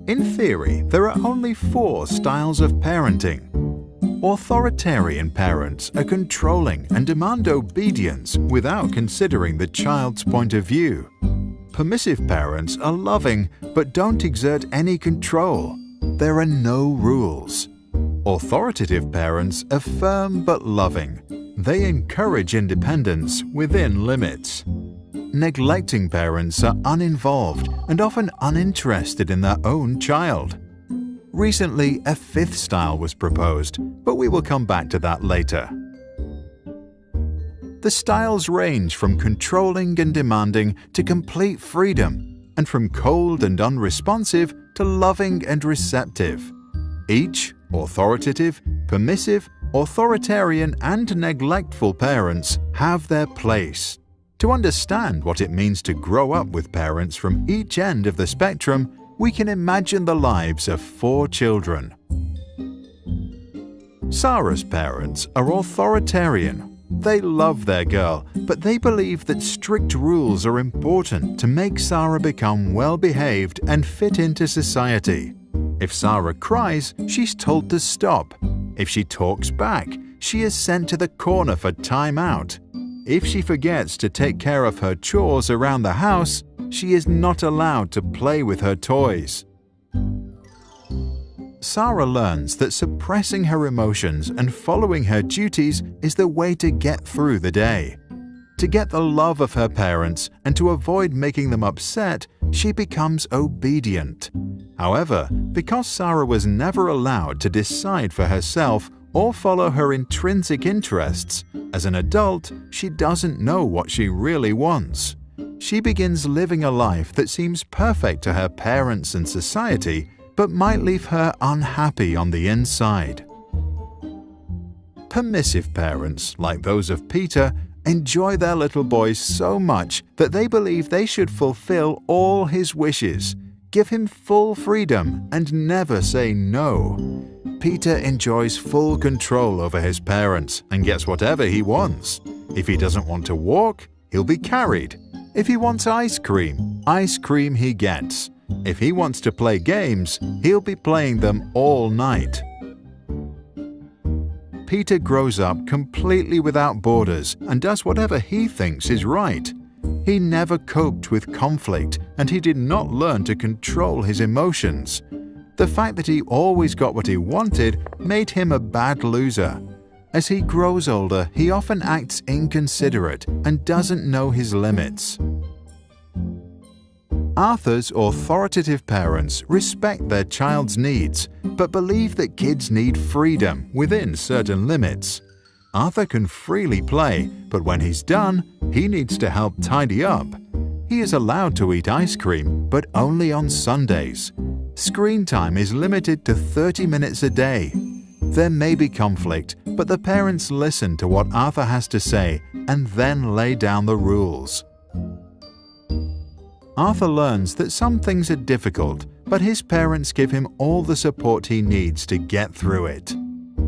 In theory, there are only 4 styles of parenting. Authoritarian parents are controlling and demand obedience without considering the child's point of view. Permissive parents are loving but don't exert any control. There are no rules. Authoritative parents are firm but loving. They encourage independence within limits. Neglecting parents are uninvolved and often uninterested in their own child. Recently, a 5th style was proposed, but we will come back to that later. The styles range from controlling and demanding to complete freedom, and from cold and unresponsive to loving and receptive. Each authoritative, permissive, authoritarian, and neglectful parents have their place. To understand what it means to grow up with parents from each end of the spectrum, we can imagine the lives of 4 children. Sarah's parents are authoritarian. They love their girl, but they believe that strict rules are important to make Sarah become well-behaved and fit into society. If Sarah cries, she's told to stop. If she talks back, she is sent to the corner for time out. If she forgets to take care of her chores around the house, she is not allowed to play with her toys. Sarah learns that suppressing her emotions and following her duties is the way to get through the day. To get the love of her parents and to avoid making them upset, she becomes obedient. However, because Sarah was never allowed to decide for herself or follow her intrinsic interests, as an adult, she doesn't know what she really wants. She begins living a life that seems perfect to her parents and society, but might leave her unhappy on the inside. Permissive parents, like those of Peter, enjoy their little boy so much that they believe they should fulfill all his wishes, give him full freedom, and never say no. Peter enjoys full control over his parents and gets whatever he wants. If he doesn't want to walk, he'll be carried. If he wants ice cream he gets. If he wants to play games, he'll be playing them all night. Peter grows up completely without borders and does whatever he thinks is right. He never coped with conflict, and he did not learn to control his emotions. The fact that he always got what he wanted made him a bad loser. As he grows older, he often acts inconsiderate and doesn't know his limits. Arthur's authoritative parents respect their child's needs, but believe that kids need freedom within certain limits. Arthur can freely play, but when he's done, he needs to help tidy up. He is allowed to eat ice cream, but only on Sundays. Screen time is limited to 30 minutes a day. There may be conflict, but the parents listen to what Arthur has to say and then lay down the rules. Arthur learns that some things are difficult, but his parents give him all the support he needs to get through it.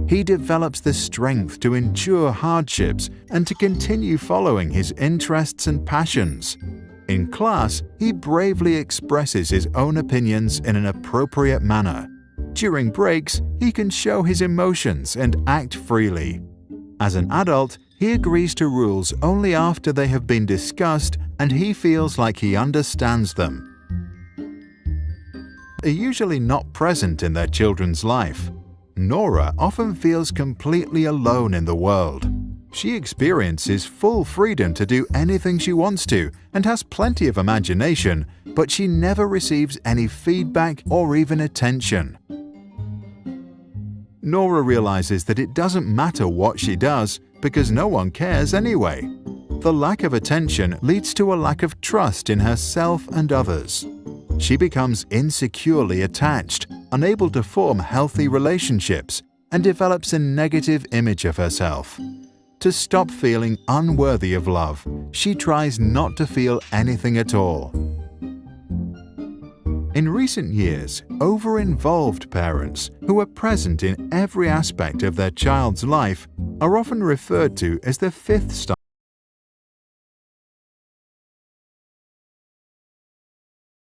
He develops the strength to endure hardships and to continue following his interests and passions. In class, he bravely expresses his own opinions in an appropriate manner. During breaks, he can show his emotions and act freely. As an adult, he agrees to rules only after they have been discussed and he feels like he understands them. Are usually not present in their children's life. Nora often feels completely alone in the world. She experiences full freedom to do anything she wants to and has plenty of imagination, but she never receives any feedback or even attention. Nora realizes that it doesn't matter what she does because no one cares anyway. The lack of attention leads to a lack of trust in herself and others. She becomes insecurely attached, unable to form healthy relationships, and develops a negative image of herself. To stop feeling unworthy of love, she tries not to feel anything at all. In recent years, over-involved parents who are present in every aspect of their child's life are often referred to as the 5th style.